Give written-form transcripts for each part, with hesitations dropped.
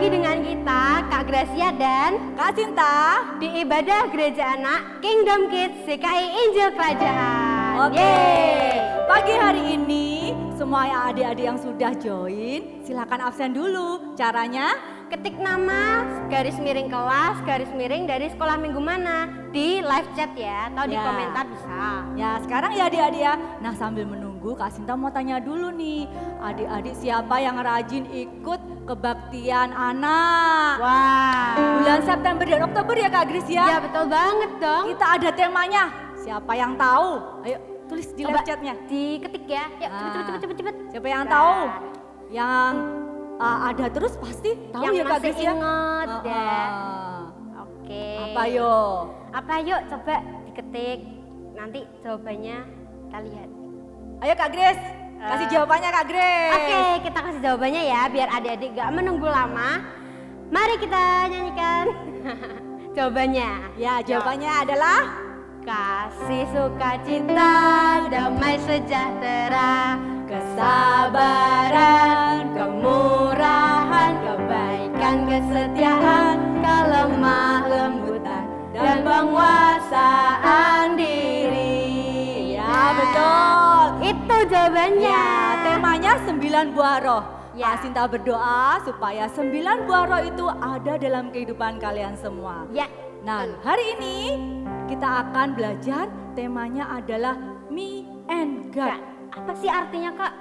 lagi dengan kita, Kak Gracia dan Kak Sinta di ibadah Gereja Anak Kingdom Kids CKI Injil Kerajaan. Oke, Yeay. pagi hari ini semua adik-adik yang sudah join silakan absen dulu. Caranya Ketik nama garis miring kelas, garis miring dari sekolah minggu mana di live chat ya, atau di Ya. komentar bisa. ya sekarang ya adik-adik ya. Nah sambil menunggu Kak Sinta mau tanya dulu nih, adik-adik siapa yang rajin ikut kebaktian anak? Wah. Bulan September dan Oktober ya Kak Gris ya? Ya betul banget dong. Kita ada temanya, siapa yang tahu? Ayo tulis di live Coba chatnya. diketik ya. Yuk, Nah, cepet. Siapa yang Nah. tahu? Yang ada terus pasti tahu Yang ya Kak masih Gris ya? inget ya. Ah. Oke. Apa yo? Apa yuk coba diketik. Nanti jawabannya kita lihat. Ayo Kak Gris, kasih jawabannya Kak Gris. Oke, kita kasih jawabannya ya biar adik-adik gak menunggu lama. Mari kita nyanyikan jawabannya. Ya jawabannya adalah Kasih, sukacita, damai sejahtera, kesabaran, kemurahan, kebaikan, kesetiaan, kelemah lembutan, dan penguasaan diri. ya betul. Itu jawabannya. Ya, temanya 9 buah roh. Ya. Kak Sinta berdoa supaya 9 buah roh itu ada dalam kehidupan kalian semua. Ya. Nah, hari ini kita akan belajar temanya adalah Me and Kak, God. apa sih artinya Kak?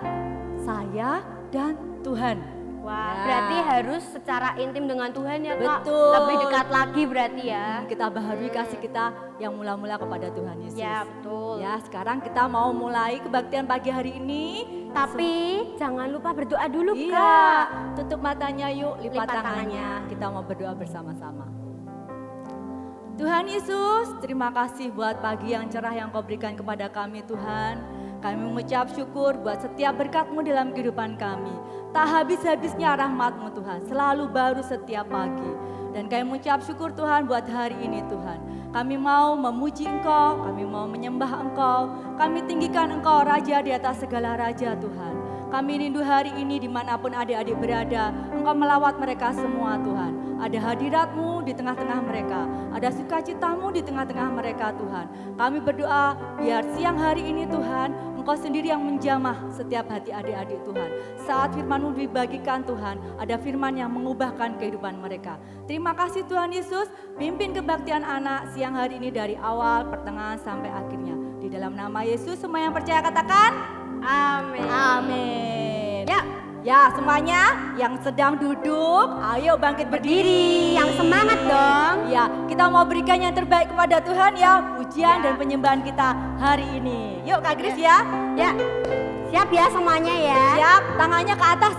Saya dan Tuhan. Wah, Ya. berarti harus secara intim dengan Tuhan ya Kak. Betul. Lebih dekat lagi berarti ya. Kita baharui kasih kita yang mula-mula kepada Tuhan Yesus. Ya betul. Ya, sekarang kita mau mulai kebaktian pagi hari ini. Tapi jangan lupa berdoa dulu Iya, Kak. tutup matanya yuk, lipat Lipat tangannya. tangannya. Kita mau berdoa bersama-sama. Tuhan Yesus, terima kasih buat pagi yang cerah yang Kau berikan kepada kami Tuhan. Kami mengucap syukur buat setiap berkat-Mu dalam kehidupan kami. Tak habis-habisnya rahmat-Mu Tuhan, selalu baru setiap pagi. Dan kami mengucap syukur Tuhan buat hari ini Tuhan. Kami mau memuji Engkau, kami mau menyembah Engkau. Kami tinggikan Engkau Raja di atas segala Raja Tuhan. Kami rindu hari ini dimanapun adik-adik berada, Engkau melawat mereka semua Tuhan. Ada hadirat-Mu di tengah-tengah mereka, ada sukacita-Mu di tengah-tengah mereka Tuhan. Kami berdoa biar siang hari ini Tuhan, Engkau sendiri yang menjamah setiap hati adik-adik Tuhan. Saat firman-Mu dibagikan Tuhan, ada firman yang mengubahkan kehidupan mereka. Terima kasih Tuhan Yesus, pimpin kebaktian anak siang hari ini dari awal, pertengahan sampai akhirnya. Di dalam nama Yesus semua yang percaya katakan, Amin. amin. Ya, Ya semuanya yang sedang duduk, ayo bangkit berdiri. yang semangat dong. Ya, kita mau berikan yang terbaik kepada Tuhan ya, pujian Ya. dan penyembahan kita hari ini. Yuk Kak Gris ya. Ya, siap ya semuanya ya. Siap, tangannya ke atas.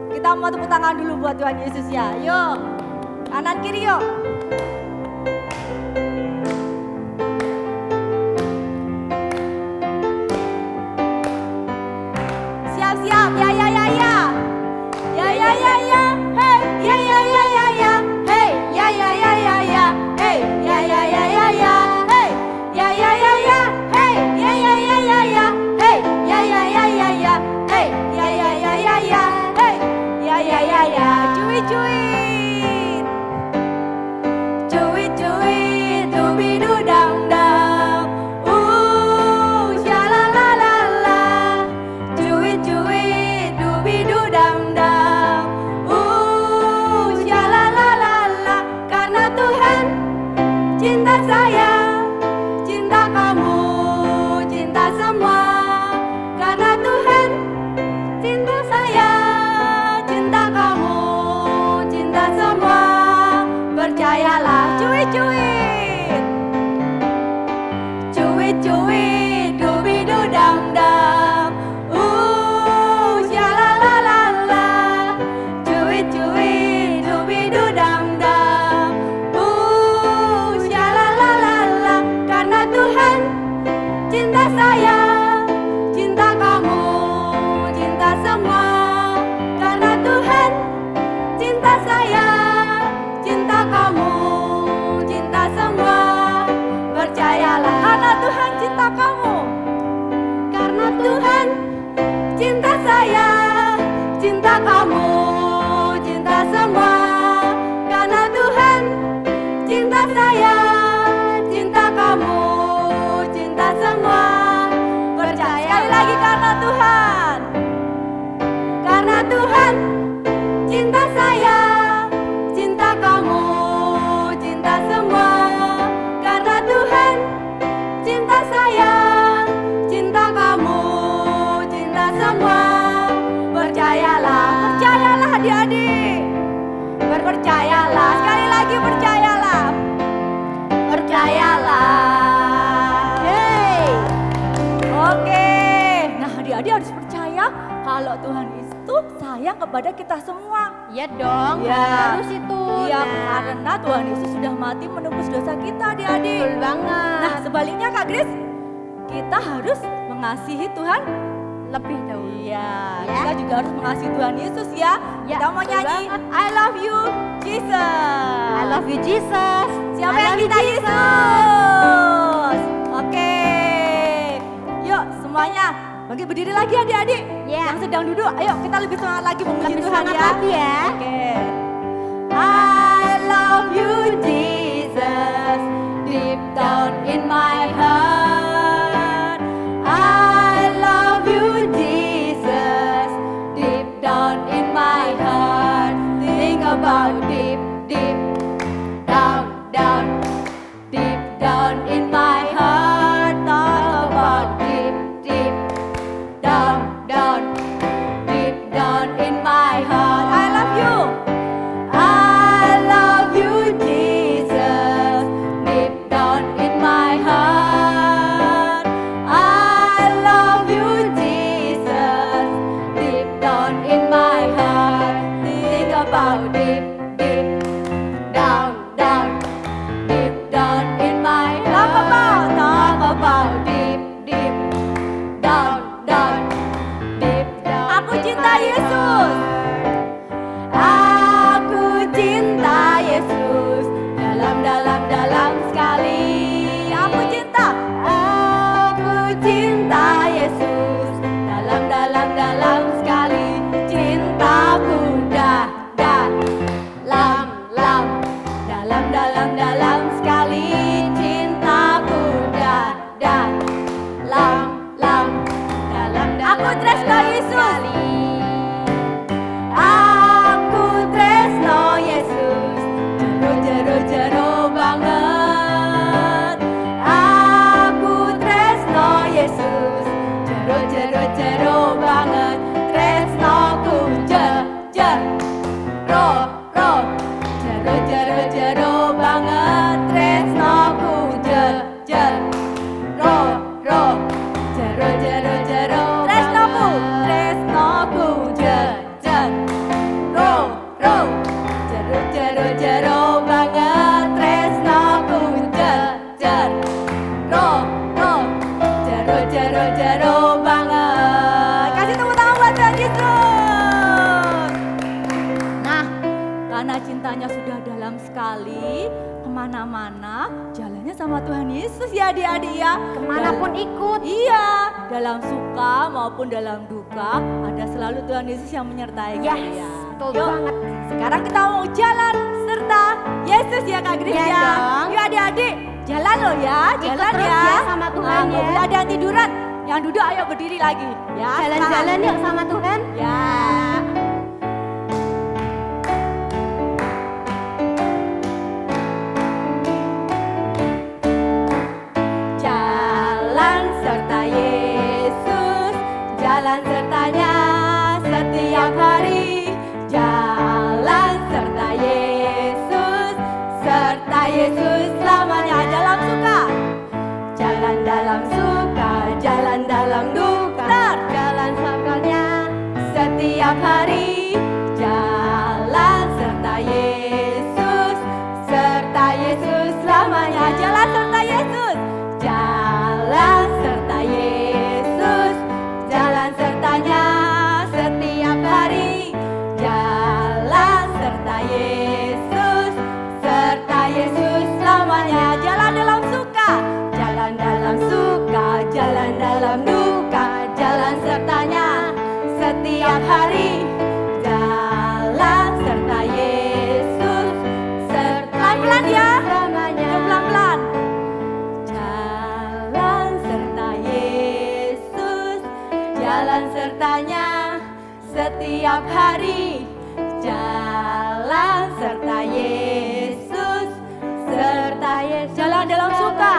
Kita mau tepuk tangan dulu buat Tuhan Yesus ya. Yuk, kanan kiri yuk. Siap-siap, ya ya ya ya. Ya ya ya ya, hey, ya ya ya ya ya, hey, ya ya ya ya ya, hey, ya ya ya ya ya, hey, ya ya ya ya, hey, ya ya ya ya ya, hey, ya ya ya ya ya, hey, ya ya ya ya ya, hey, ya ya ya ya, cuit cuit, cuit cuit, dubidu dang dang, shalalala, cuit cuit, dubidu dang dang, shalalala, karena Tuhan cinta saya, cinta kamu, cinta semua, karena Tuhan cinta saya, cinta kamu, cinta semua, percayalah, cuit cuit, cuit cuit, dubidu dang dang, shalalala, cuit cuit, dubidu dang dang, shalalala, saya, cinta kamu, cinta semua. Percaya sekali lagi karena Tuhan. Karena Tuhan cinta saya, cinta kamu, cinta semua. Karena Tuhan cinta saya, cinta kamu, cinta semua. Percayalah, percayalah adik-adik. Percayalah, sekali lagi percayalah. Percayalah. Hey. Oke, nah adik-adik harus percaya kalau Tuhan itu sayang kepada kita semua. Iya dong, Ya. harus itu. Iya, Nah, karena Tuhan Yesus sudah mati menebus dosa kita adik-adik. betul banget. Nah sebaliknya Kak Grace, kita harus mengasihi Tuhan. Lebih dahulu. Iya, Ya. kita juga harus mengasihi Tuhan Yesus ya. Ya, Kita mau betul nyanyi banget. I love you Jesus. I love you Jesus. Siapa I yang love you, kita Yesus? Oke, yuk semuanya bagi berdiri lagi adik-adik. Ya. Yang sedang duduk, ayo kita lebih semangat lagi memuji Lebih Tuhan semangat ya. lagi ya. Oke. I love you Jesus, deep down in my heart. I love you Jesus, deep down in my heart. Think about deep, deep down, down, deep down in my heart. Talk about deep, deep down, down, deep down in my heart. I love you. I love you, Jesus, deep down in my heart. I love you, Jesus, deep down in my heart. Think about deep, deep down, down, deep down in my heart. Talk about deep, deep down, down, deep down. Aku cinta Yesus. Aku cinta Yesus dalam sekali. Aku cinta. Aku cinta Yesus dalam sekali. Cintaku dalam sekali. Cintaku dalam. Aku tresno Yesus. Aku tresno Yesus, jero banget. Aku tresno Yesus, jero banget. Tresnoku jero banget. Tresnoku jero Tresnoku jero banget. Tresnoku jero banget. Kasih tepuk tangan buat Tuhan Yesus. Nah, karena cintanya sudah dalam sekali, kemana-mana jalannya sama Tuhan Yesus ya adik-adik ya. Kemanapun ikut. Iya, dalam suka maupun dalam duka ada selalu Tuhan Yesus yang menyertai Yes, kalian. betul Yuk, banget. sekarang kita mau jalan serta Yesus ya Kak Grace Iya ya. dong. Yuk adik-adik, jalan loh ya, Ikut jalan terus ya. ya sama Tuhan nggak ya. boleh ada yang tiduran, yang duduk ayo berdiri lagi ya. Jalan-jalan yuk sama Tuhan. Ya. Jalan serta Yesus, jalan sertanya setiap hari. Jalan serta Yesus selamanya dalam suka. Jalan dalam suka, jalan dalam duka. Jalan sertanya setiap hari. setiap hari. Jalan serta Yesus, serta Yesus. Jalan dalam suka.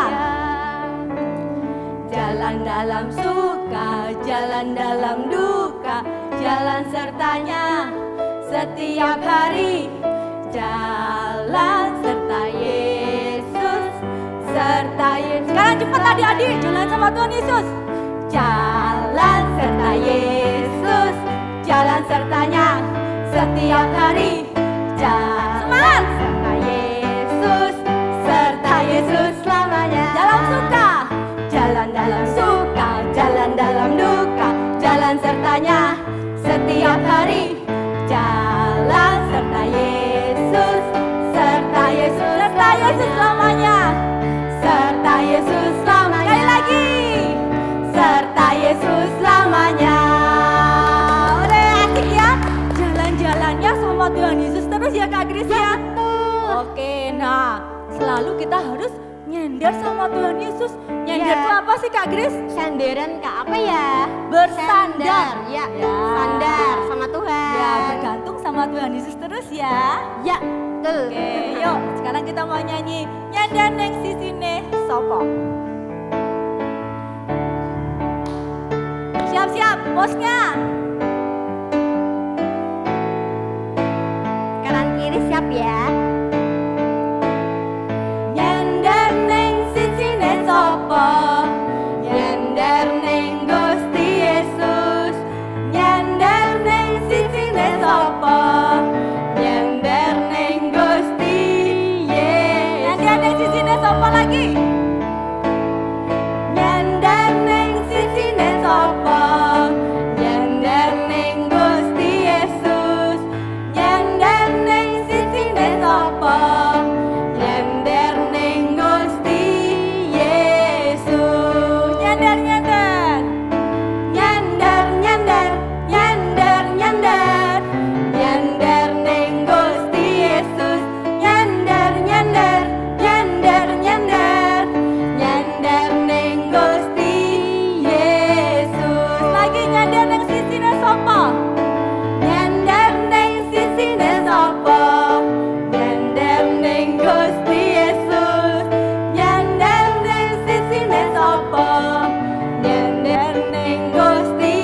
Jalan dalam suka, jalan dalam duka, jalan sertanya setiap hari. Jalan serta Yesus, serta Yesus. Sekarang cepat adik-adik, jalan sama Tuhan Yesus. Jalan serta Yesus, jalan sertanya setiap hari. Jalan serta Yesus, serta Yesus selamanya. Dalam suka, jalan dalam suka, jalan dalam duka, jalan sertanya setiap hari. Jalan serta Yesus, serta Yesus, serta Yesus selamanya. Serta Yesus selamanya. Sekali lagi, serta Yesus selamanya. Udah asik ya? Jalan-jalannya sama Tuhan Yesus terus ya Kak Grace ya? Oke, nah selalu kita harus nyender sama Tuhan Yesus. Nyender itu apa sih Kak Grace? Sandaran Kak, apa ya? Bersandar. Ya, sandar sama Tuhan. Ya, bergantung sama Tuhan Yesus terus ya. Ya, betul. Oke, yuk sekarang kita mau nyanyi Nyandar neng sisine sopo. Siap-siap bosnya. Kanan kiri siap ya. Nyandar neng sisine sopo. Nyandar neng Gusti Yesus. Nyandar neng sisine sopo. Nyandar neng Gusti Yesus. Nyandar neng sisine sopo lagi. Nyandar neng sisine sopo. Nyandar neng Gusti Yesus. Nyandar neng sisine sopo. Nyandar neng Gusti Yesus. Nyandar nyandar. Nyandar nyandar. Nyandar nyandar. Nyandar neng Gusti Yesus. Nyandar nyandar. Nyandar nyandar. Nyandar neng Gusti Yesus. Lagi nyandar neng sisine sopo. Nyandar neng sisine sopo. Nyandar neng Gusti Yesus. Nyandar neng sisine sopo. Nyandar neng Gusti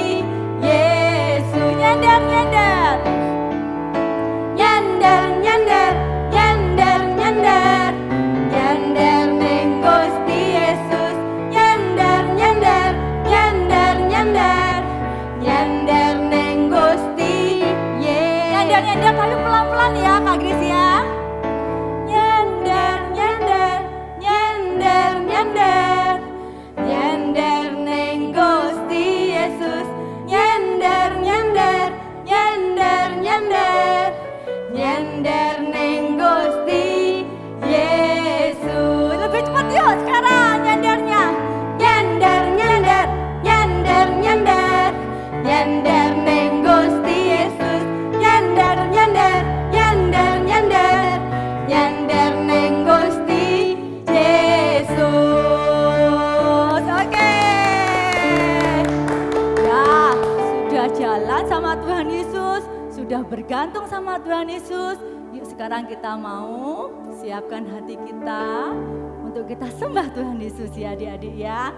Yesus. Nyandar nyandar. Nyandar nyandar. Nyandar nyandar. Nyandar neng Gusti Yesus. Nyandar nyandar. Nyandar nyandar. Nyandar neng Gusti Yesus. Nyandar nyandar tapi pelan-pelan ya Kak Grace ya. Nyandar nyandar. Nyandar nyandar. Nyandar neng Gusti Yesus. Nyandar nyandar. Nyandar nyandar. Nyandar neng Gusti Yesus. Lebih cepat yuk sekarang nyandarnya. Nyandar nyandar. Nyandar nyandar. Nyandar neng Gusti Yesus. Nyandar nyandar. Nyandar nyandar. Nyandar neng Gusti Yesus. Oke. Ya, sudah jalan sama Tuhan Yesus, sudah bergantung sama Tuhan Yesus. Yuk sekarang kita mau siapkan hati kita untuk kita sembah Tuhan Yesus ya adik-adik ya.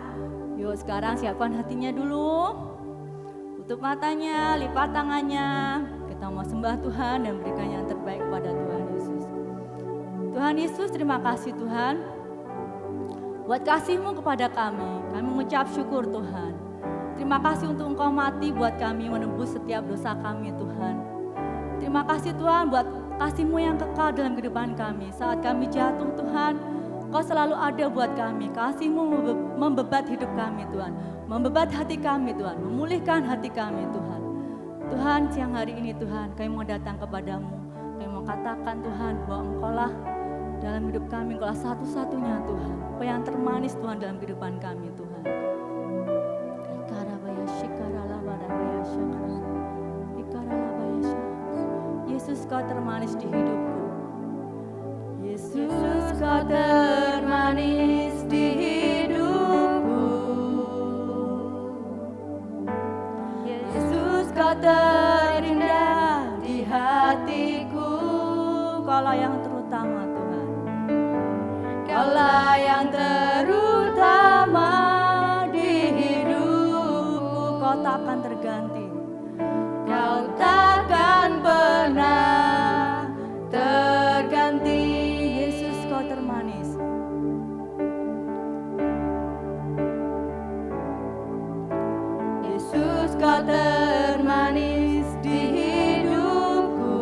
Yuk sekarang siapkan hatinya dulu. Tutup matanya, lipat tangannya. Kita mau sembah Tuhan dan berikan yang terbaik kepada Tuhan Yesus. Tuhan Yesus, terima kasih Tuhan buat kasih-Mu kepada kami. Kami mengucap syukur Tuhan. Terima kasih untuk Engkau mati buat kami, menebus setiap dosa kami Tuhan. Terima kasih Tuhan buat kasih-Mu yang kekal dalam kehidupan kami. Saat kami jatuh Tuhan, Engkau selalu ada buat kami. Kasih-Mu membebat hidup kami Tuhan. Membebat hati kami Tuhan. Memulihkan hati kami Tuhan. Tuhan siang hari ini Tuhan, kami mau datang kepadamu. Kami mau katakan Tuhan bahwa Engkau lah dalam hidup kami, Engkau lah satu-satunya Tuhan. Engkau yang termanis Tuhan dalam kehidupan kami Tuhan. Yesus Kau termanis di hidupku. Yesus Kau termanis di hidupku. Yesus Kau terindah Kaulah yang terutama di hidupku. Kau takkan terganti. Kau takkan pernah terganti. Yesus, kau termanis. Yesus, kau termanis di hidupku.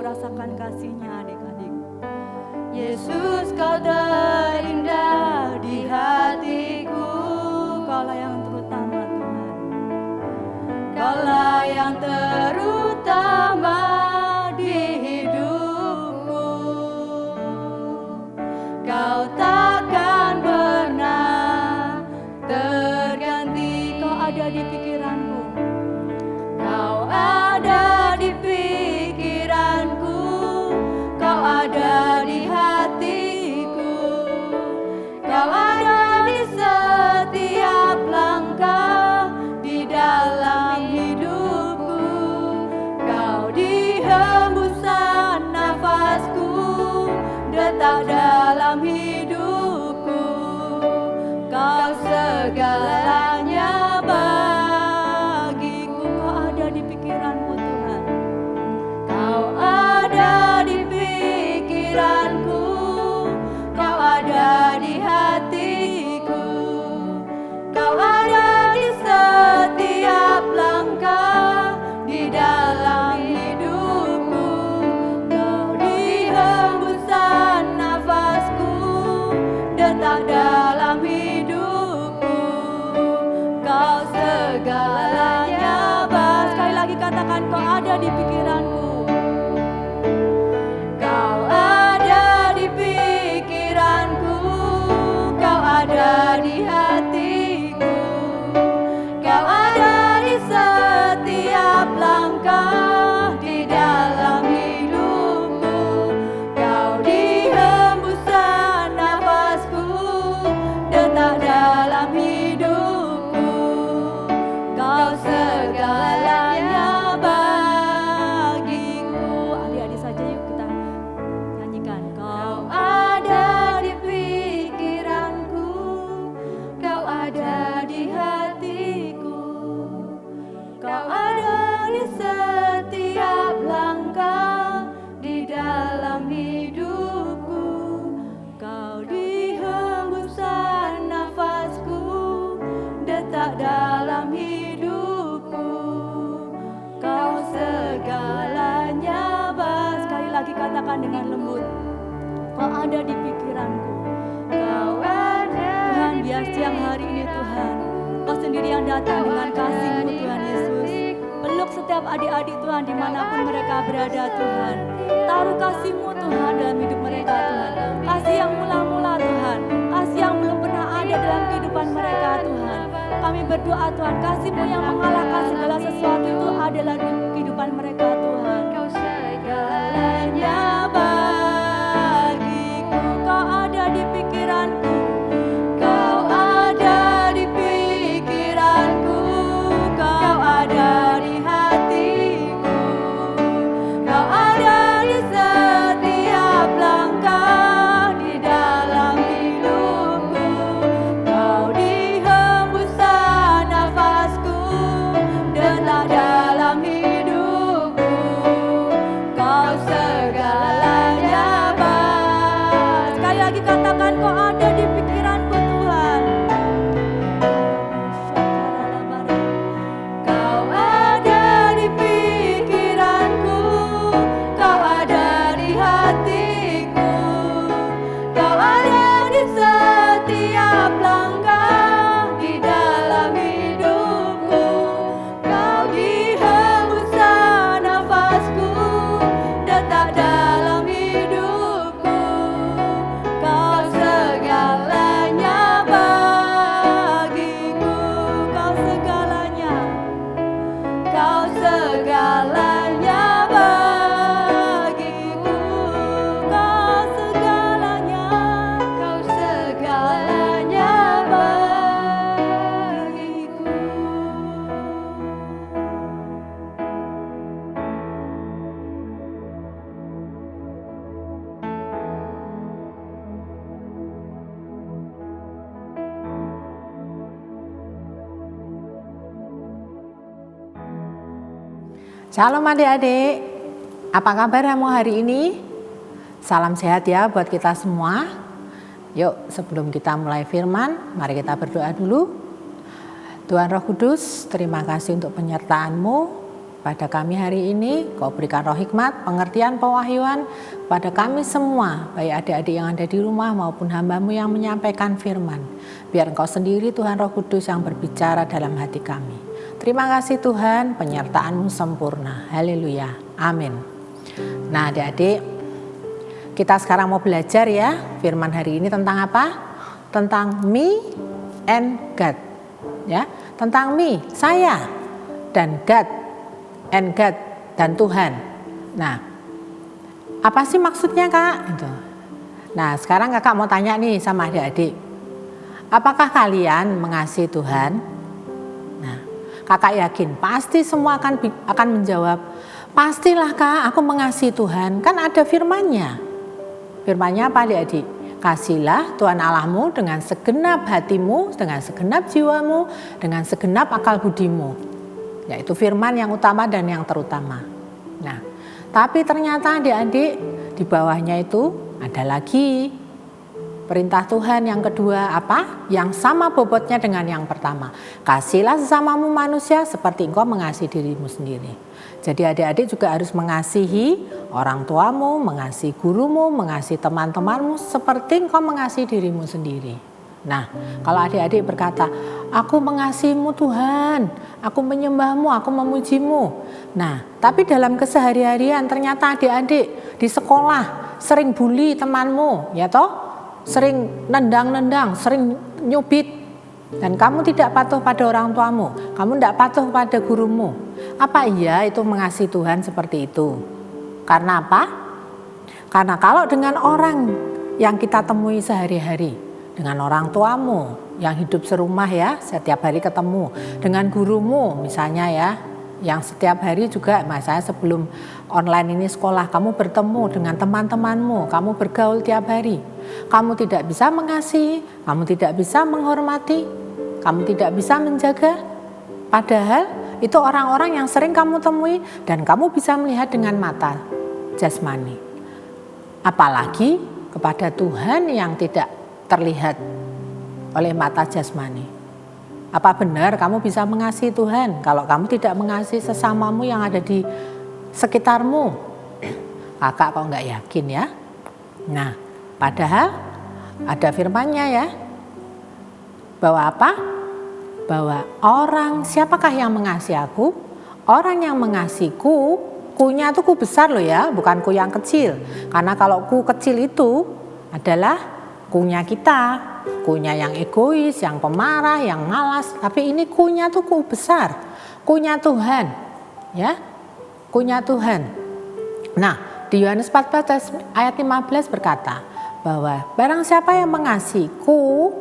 Rasakan kasihnya adik-adik. Yesus, kau terindah di hatiku. Kaulah yang terutama Tuhan. Kaulah yang terutama di hidupku. Kau takkan pernah terganti. Kau ada di pikiranku. Kau ada di pikiranku. Kau ada di hatiku. Kau ada di setiap langkah di dalam hidupku. Kau di hembusan nafasku, detak dalam hidupku. Kau segalanya bagiku. Kau ada di pikiranku Tuhan. Kau ada di pikiranku. Kau ada di hatiku. Kau ada di setiap langkah di dalam hidupku. Kau di hembusan nafasku, detak dalam hidupku. Kau segalanya. Sekali lagi katakan, kau ada di pikiranku. Kau ada di pikiranku. Kau ada di hatiku. Kau ada di setiap langkah di dalam hidupku. Kau di hembusan nafasku, detak dalam hidupku. Kau segalanya bagiku. Adik-adik saja yuk kita nyanyikan. Kau ada di pikiranku. Kau ada di hatiku. Kau ada di setiap langkah di dalam hidupku. Kau di hembusan nafasku, detak dalam hidupku. Kau segalanya. Sekali lagi katakan dengan lembut. Kau ada di pikiranku. Kau ada. Tuhan, biar siang hari ini Tuhan, Kau sendiri yang datang dengan kasih-Mu Tuhan Yesus. Peluk setiap adik-adik Tuhan dimanapun mereka berada Tuhan. Taruh kasih-Mu Tuhan dalam hidup mereka Tuhan. Kasih yang mula-mula Tuhan. Kasih yang belum pernah ada dalam kehidupan mereka Tuhan. Kami berdoa Tuhan, kasih-Mu yang mengalahkan segala sesuatu itu ada dalam kehidupan mereka Tuhan. Kau segalanya bagiku. Kau ada di pikiranku. Kau ada di pikiranku. Kau ada di hatiku. Kau ada di setiap langkah di dalam hidupku. Kau di hembusan nafasku, detak dalam hidupku. Kau segalanya baik. Sekali lagi katakan, kau ada di pikiranku Tuhan. Kau ada di pikiranku. Kau ada di hatiku. Kau ada di setiap langkah di dalam hidupku. Kau di hembusan nafasku, detak dalam hidupku. Kau segalanya bagiku. Kau segalanya. Kau segalanya bagiku. Kau segalanya. Kau segalanya Shalom adik-adik, apa kabarmu hari ini? Salam sehat ya buat kita semua. Yuk sebelum kita mulai firman, mari kita berdoa dulu. Tuhan Roh Kudus, terima kasih untuk penyertaan-Mu pada kami hari ini. Kau berikan roh hikmat, pengertian, pewahyuan pada kami semua, baik adik-adik yang ada di rumah maupun hamba-Mu yang menyampaikan firman. Biar Engkau sendiri Tuhan Roh Kudus yang berbicara dalam hati kami. Terima kasih Tuhan, penyertaan-Mu sempurna. Haleluya. Amin. Nah adik-adik, kita sekarang mau belajar ya. Firman hari ini tentang apa? Tentang me and God. Ya, tentang me, saya, dan God, and God, dan Tuhan. Nah, apa sih maksudnya Kak? Itu. Nah, sekarang Kakak mau tanya nih sama adik-adik. Apakah kalian mengasihi Tuhan? Kakak yakin pasti semua akan menjawab, pastilah Kak, aku mengasihi Tuhan. Kan ada firman-Nya. Firman-Nya apa adik-adik? Kasihlah Tuhan Allahmu dengan segenap hatimu, dengan segenap jiwamu, dengan segenap akal budimu. Yaitu firman yang utama dan yang terutama. Nah, tapi ternyata adik-adik di bawahnya itu ada lagi perintah Tuhan yang kedua apa? Yang sama bobotnya dengan yang pertama. Kasihlah sesamamu manusia seperti engkau mengasihi dirimu sendiri. Jadi adik-adik juga harus mengasihi orang tuamu, mengasihi gurumu, mengasihi teman-temanmu seperti engkau mengasihi dirimu sendiri. Nah, kalau adik-adik berkata, aku mengasihimu Tuhan, aku menyembahmu, aku memujimu. Nah, tapi dalam kesehari-harian ternyata adik-adik di sekolah sering bully temanmu, ya toh? Sering nendang-nendang, sering nyubit, dan kamu tidak patuh pada orang tuamu, kamu tidak patuh pada gurumu. Apa iya itu mengasihi Tuhan seperti itu? Karena apa? Karena kalau dengan orang yang kita temui sehari-hari, dengan orang tuamu yang hidup serumah ya, setiap hari ketemu, dengan gurumu misalnya ya, yang setiap hari juga, misalnya sebelum online ini sekolah, kamu bertemu dengan teman-temanmu, kamu bergaul tiap hari. Kamu tidak bisa mengasihi, kamu tidak bisa menghormati, kamu tidak bisa menjaga. Padahal itu orang-orang yang sering kamu temui dan kamu bisa melihat dengan mata jasmani. Apalagi kepada Tuhan yang tidak terlihat oleh mata jasmani. Apa benar kamu bisa mengasihi Tuhan kalau kamu tidak mengasihi sesamamu yang ada di sekitarmu? Kakak kok nggak yakin ya? Nah, padahal ada firman-Nya ya. Bahwa apa? Bahwa orang, siapakah yang mengasihi aku? Orang yang mengasihiku, ku-nya itu ku besar loh ya, bukan ku yang kecil. Karena kalau ku kecil itu adalah ku-nya kita, ku-nya yang egois, yang pemarah, yang malas. Tapi ini ku-nya tuh ku besar, ku-nya Tuhan, ya, ku-nya Tuhan. Nah, di Yohanes 14 ayat 15 berkata bahwa barang siapa yang mengasihiku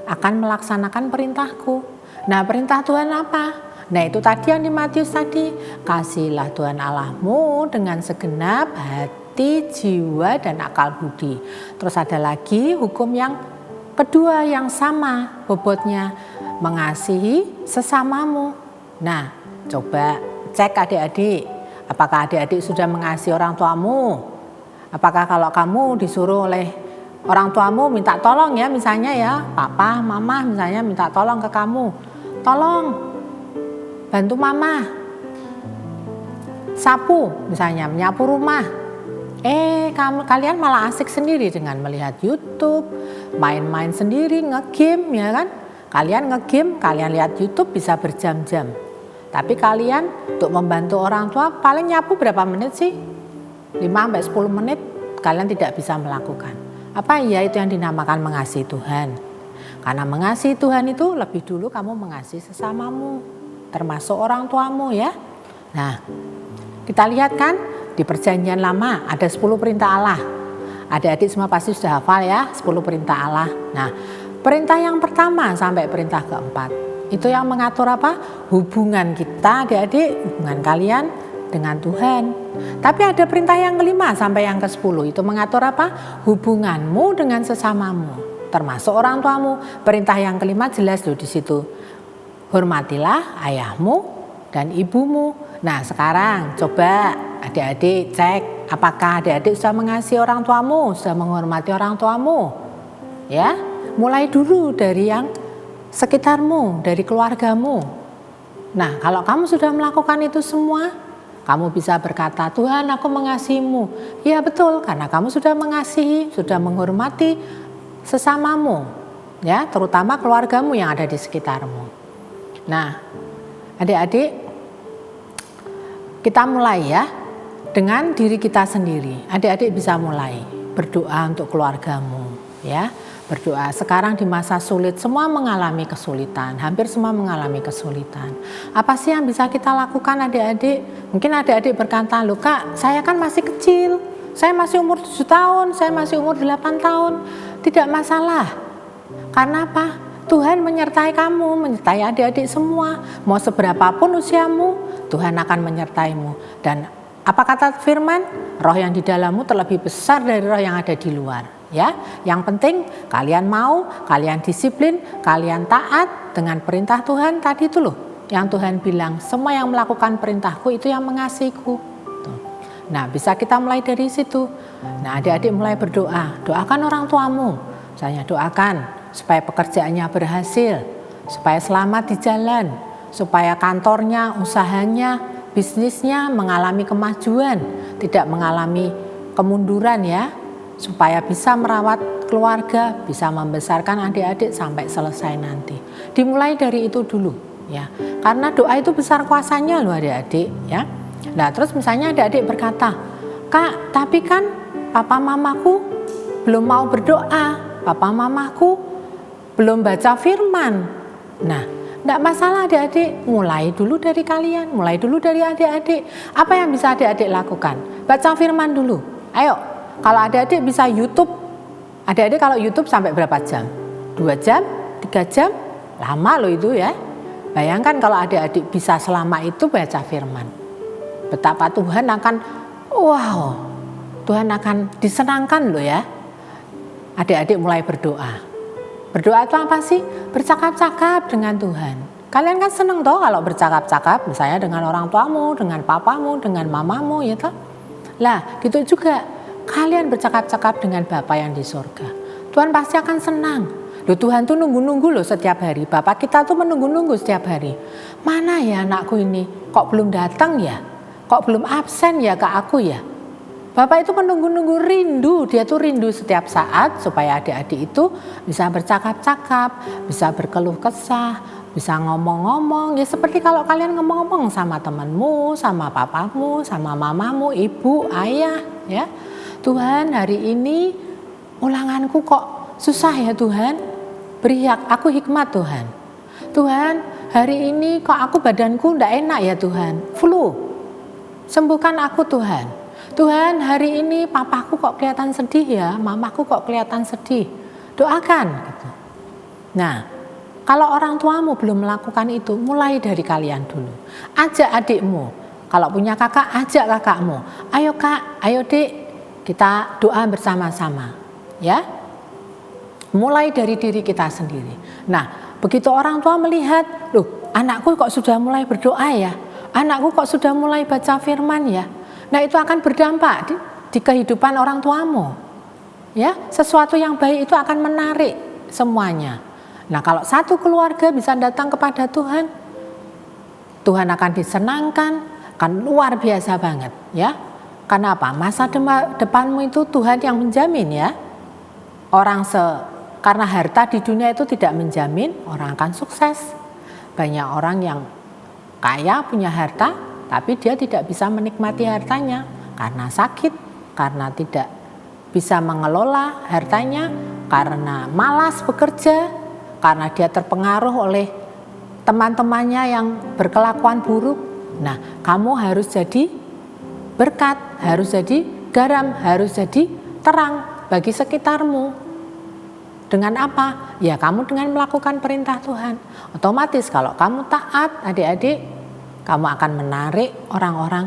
akan melaksanakan perintahku. Nah, perintah Tuhan apa? Nah, itu tadi yang di Matius tadi, kasihlah Tuhan Allahmu dengan segenap hati, jiwa, dan akal budi. Terus ada lagi hukum yang kedua yang sama bobotnya, mengasihi sesamamu. Nah, coba cek adik-adik, apakah adik-adik sudah mengasihi orang tuamu? Apakah kalau kamu disuruh oleh orang tuamu minta tolong ya, misalnya ya, papa, mama misalnya minta tolong ke kamu, tolong bantu mama sapu misalnya, menyapu rumah. Kalian malah asik sendiri dengan melihat YouTube, main-main sendiri, nge-game ya kan. Kalian nge-game, kalian lihat YouTube bisa berjam-jam. Tapi kalian untuk membantu orang tua paling nyapu berapa menit sih? 5-10 menit kalian tidak bisa melakukan. Apa iya itu yang dinamakan mengasihi Tuhan? Karena mengasihi Tuhan itu lebih dulu kamu mengasihi sesamamu, termasuk orang tuamu ya. Nah, kita lihat kan di Perjanjian Lama ada 10 perintah Allah. Adik-adik semua pasti sudah hafal ya 10 perintah Allah. Nah, perintah yang pertama sampai perintah keempat itu yang mengatur apa? Hubungan kita adik-adik, hubungan kalian dengan Tuhan. Tapi ada perintah yang kelima sampai yang ke-10 itu mengatur apa? Hubunganmu dengan sesamamu, termasuk orang tuamu. Perintah yang kelima jelas loh di situ. Hormatilah ayahmu dan ibumu. Nah sekarang coba adik-adik cek apakah adik-adik sudah mengasihi orang tuamu, sudah menghormati orang tuamu. Ya, mulai dulu dari yang sekitarmu, dari keluargamu. Nah kalau kamu sudah melakukan itu semua, kamu bisa berkata, Tuhan aku mengasihimu. Ya betul, karena kamu sudah mengasihi, sudah menghormati sesamamu. Ya, terutama keluargamu yang ada di sekitarmu. Nah adik-adik, kita mulai ya dengan diri kita sendiri. Adik-adik bisa mulai berdoa untuk keluargamu ya. Berdoa. Sekarang di masa sulit semua mengalami kesulitan, hampir semua mengalami kesulitan. Apa sih yang bisa kita lakukan adik-adik? Mungkin adik-adik berkata, loh Kak, saya kan masih kecil, saya masih umur 7 tahun, saya masih umur 8 tahun. Tidak masalah. Karena apa? Tuhan menyertai kamu, menyertai adik-adik semua. Mau seberapapun usiamu, Tuhan akan menyertaimu. Dan apa kata firman? Roh yang di dalammu terlebih besar dari roh yang ada di luar. Ya, yang penting kalian mau, kalian disiplin, kalian taat dengan perintah Tuhan tadi itu loh. Yang Tuhan bilang, semua yang melakukan perintahku itu yang mengasihiku. Tuh. Nah, bisa kita mulai dari situ. Nah, adik-adik mulai berdoa, doakan orang tuamu. Misalnya doakan supaya pekerjaannya berhasil, supaya selamat di jalan, supaya kantornya, usahanya, bisnisnya mengalami kemajuan, tidak mengalami kemunduran ya. Supaya bisa merawat keluarga, bisa membesarkan adik-adik sampai selesai nanti. Dimulai dari itu dulu ya. Karena doa itu besar kuasanya loh adik-adik ya. Nah, terus misalnya adik-adik berkata, "Kak, tapi kan papa mamaku belum mau berdoa, papa mamaku belum baca firman." Nah, enggak masalah adik-adik, mulai dulu dari kalian, mulai dulu dari adik-adik. Apa yang bisa adik-adik lakukan? Baca firman dulu. Ayo. Kalau adik-adik bisa YouTube, adik-adik kalau YouTube sampai berapa jam? 2 jam? 3 jam? Lama loh itu ya. Bayangkan kalau adik-adik bisa selama itu baca firman. Betapa Tuhan akan, wow, Tuhan akan disenangkan loh ya. Adik-adik mulai berdoa. Berdoa itu apa sih? Bercakap-cakap dengan Tuhan. Kalian kan seneng toh kalau bercakap-cakap, misalnya dengan orang tuamu, dengan papamu, dengan mamamu ya toh. Lah gitu juga. Kalian bercakap-cakap dengan Bapa yang di surga. Tuhan pasti akan senang. Loh Tuhan tuh nunggu-nunggu loh setiap hari. Bapak kita tuh menunggu-nunggu setiap hari. Mana ya anakku ini? Kok belum datang ya? Kok belum absen ya ke aku ya? Bapak itu menunggu-nunggu, rindu. Dia tuh rindu setiap saat supaya adik-adik itu bisa bercakap-cakap, bisa berkeluh kesah, bisa ngomong-ngomong. Ya seperti kalau kalian ngomong-ngomong sama temanmu, sama papamu, sama mamamu, ibu, ayah ya. Tuhan hari ini ulanganku kok susah ya Tuhan, beri aku hikmat Tuhan. Tuhan hari ini kok aku badanku ndak enak ya Tuhan, flu, sembuhkan aku Tuhan. Tuhan hari ini papaku kok kelihatan sedih ya, mamaku kok kelihatan sedih, doakan gitu. Nah kalau orang tuamu belum melakukan itu, mulai dari kalian dulu. Ajak adikmu, kalau punya kakak ajak kakakmu, ayo kak, ayo dik, kita doa bersama-sama ya. Mulai dari diri kita sendiri. Nah begitu orang tua melihat, loh anakku kok sudah mulai berdoa ya, anakku kok sudah mulai baca firman ya. Nah itu akan berdampak di kehidupan orang tuamu ya. Sesuatu yang baik itu akan menarik semuanya. Nah kalau satu keluarga bisa datang kepada Tuhan, Tuhan akan disenangkan, akan luar biasa banget ya. Karena apa? Masa depanmu itu Tuhan yang menjamin ya. Karena harta di dunia itu tidak menjamin orang akan sukses. Banyak orang yang kaya punya harta, tapi dia tidak bisa menikmati hartanya karena sakit, karena tidak bisa mengelola hartanya, karena malas bekerja, karena dia terpengaruh oleh teman-temannya yang berkelakuan buruk. Nah, kamu harus jadi berkat, harus jadi garam, harus jadi terang bagi sekitarmu. Dengan apa? Ya kamu dengan melakukan perintah Tuhan. Otomatis kalau kamu taat adik-adik, kamu akan menarik orang-orang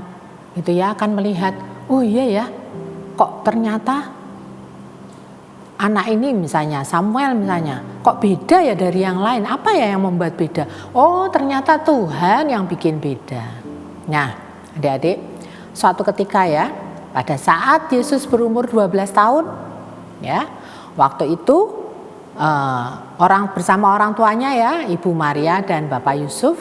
itu ya, akan melihat, oh iya ya, kok ternyata anak ini misalnya, Samuel misalnya, kok beda ya dari yang lain? Apa ya yang membuat beda? Oh, ternyata Tuhan yang bikin beda. Nah, adik-adik, suatu ketika ya, pada saat Yesus berumur 12 tahun, ya, waktu itu bersama orang tuanya ya, Ibu Maria dan Bapak Yusuf,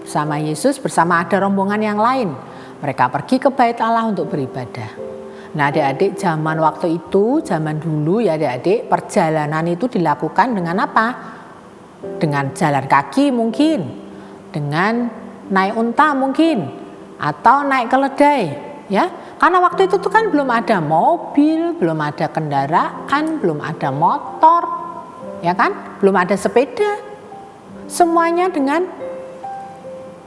bersama Yesus, bersama ada rombongan yang lain. Mereka pergi ke Bait Allah untuk beribadah. Nah adik-adik, zaman waktu itu, zaman dulu ya adik-adik, perjalanan itu dilakukan dengan apa? Dengan jalan kaki mungkin, dengan naik unta mungkin, atau naik keledai ya. Karena waktu itu tuh kan belum ada mobil, belum ada kendaraan, belum ada motor, ya kan? Belum ada sepeda. Semuanya dengan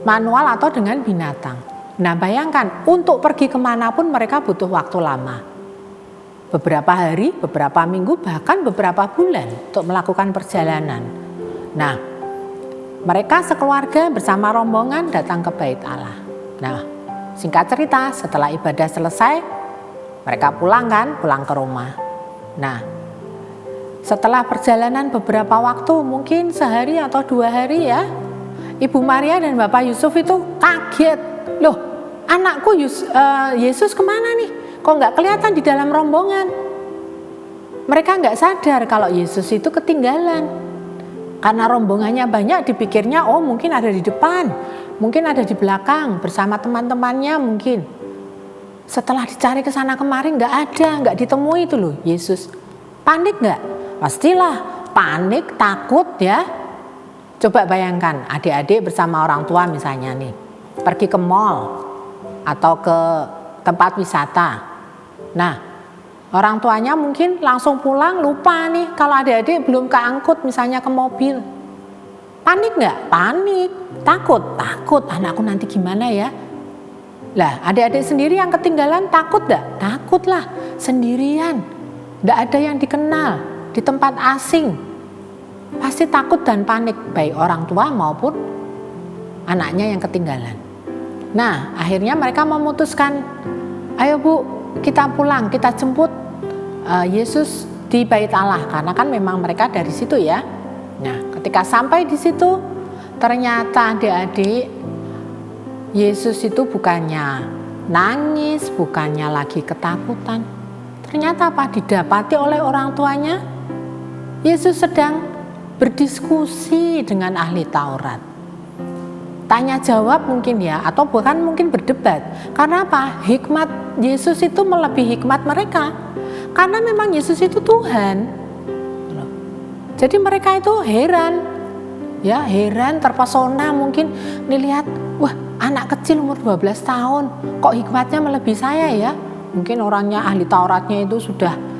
manual atau dengan binatang. Nah bayangkan, untuk pergi kemanapun mereka butuh waktu lama. Beberapa hari, beberapa minggu, bahkan beberapa bulan untuk melakukan perjalanan. Nah, mereka sekeluarga bersama rombongan datang ke Bait Allah. Nah, singkat cerita, setelah ibadah selesai, mereka pulang ke rumah. Nah, setelah perjalanan beberapa waktu, mungkin sehari atau 2 hari ya, Ibu Maria dan Bapak Yusuf itu kaget. Loh, anakku Yesus kemana nih? Kok nggak kelihatan di dalam rombongan? Mereka nggak sadar kalau Yesus itu ketinggalan. Karena rombongannya banyak, dipikirnya oh mungkin ada di depan, mungkin ada di belakang bersama teman-temannya mungkin. Setelah dicari ke sana kemari nggak ada, nggak ditemui itu loh Yesus. Panik nggak? Pastilah panik, takut ya. Coba bayangkan adik-adik bersama orang tua misalnya nih, pergi ke mall atau ke tempat wisata. Nah, orang tuanya mungkin langsung pulang, lupa nih kalau adik-adik belum keangkut misalnya ke mobil. Panik nggak? Panik, takut anakku nanti gimana ya? Lah adik-adik sendiri yang ketinggalan takut nggak? Takut lah, sendirian, nggak ada yang dikenal, di tempat asing. Pasti takut dan panik, baik orang tua maupun anaknya yang ketinggalan. Nah, akhirnya mereka memutuskan, ayo Bu, kita pulang, kita jemput Yesus di Bait Allah, karena kan memang mereka dari situ ya. Nah, ketika sampai di situ, ternyata adik-adik, Yesus itu bukannya nangis, bukannya lagi ketakutan. Ternyata apa? Didapati oleh orang tuanya, Yesus sedang berdiskusi dengan ahli Taurat. Tanya jawab mungkin ya, atau bahkan mungkin berdebat. Karena apa? Hikmat Yesus itu melebihi hikmat mereka. Karena memang Yesus itu Tuhan. Jadi mereka itu heran. Ya, heran, terpesona mungkin dilihat, wah, anak kecil umur 12 tahun, kok hikmatnya melebihi saya ya? Mungkin orangnya ahli Tauratnya itu sudah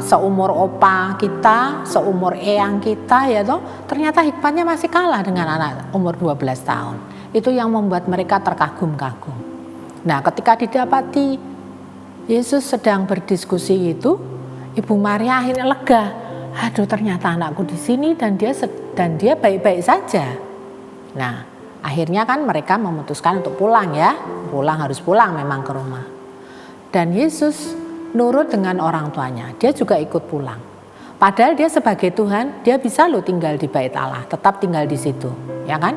seumur opa kita, seumur eyang kita ya toh, ternyata hikmatnya masih kalah dengan anak umur 12 tahun. Itu yang membuat mereka terkagum-kagum. Nah, ketika didapati Yesus sedang berdiskusi itu, Ibu Maria akhirnya lega. Aduh, ternyata anakku di sini dan dia baik-baik saja. Nah, akhirnya kan mereka memutuskan untuk pulang ya. Harus pulang memang ke rumah. Dan Yesus nurut dengan orang tuanya, dia juga ikut pulang. Padahal dia sebagai Tuhan, dia bisa loh tinggal di Bait Allah, tetap tinggal di situ, ya kan?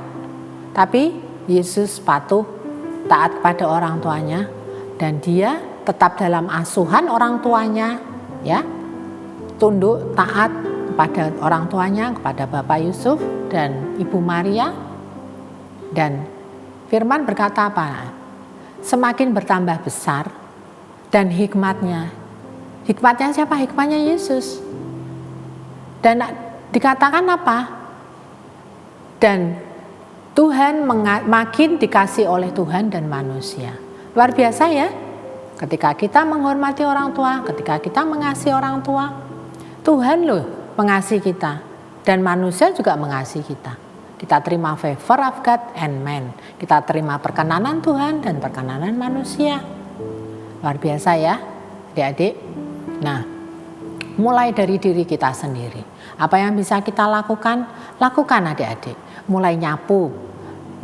Tapi Yesus patuh, taat kepada orang tuanya, dan dia tetap dalam asuhan orang tuanya, ya, tunduk, taat kepada orang tuanya, kepada Bapak Yusuf dan Ibu Maria. Dan Firman berkata apa? Semakin bertambah besar dan hikmatnya siapa? Hikmatnya Yesus. Dan dikatakan apa? Dan Tuhan makin dikasih oleh Tuhan dan manusia. Luar biasa ya. Ketika kita menghormati orang tua, ketika kita mengasihi orang tua, Tuhan loh mengasihi kita dan manusia juga mengasihi kita. Kita terima favor of God and man. Kita terima perkenanan Tuhan dan perkenanan manusia. Luar biasa ya, adik-adik. Nah, mulai dari diri kita sendiri. Apa yang bisa kita lakukan? Lakukan adik-adik. Mulai nyapu,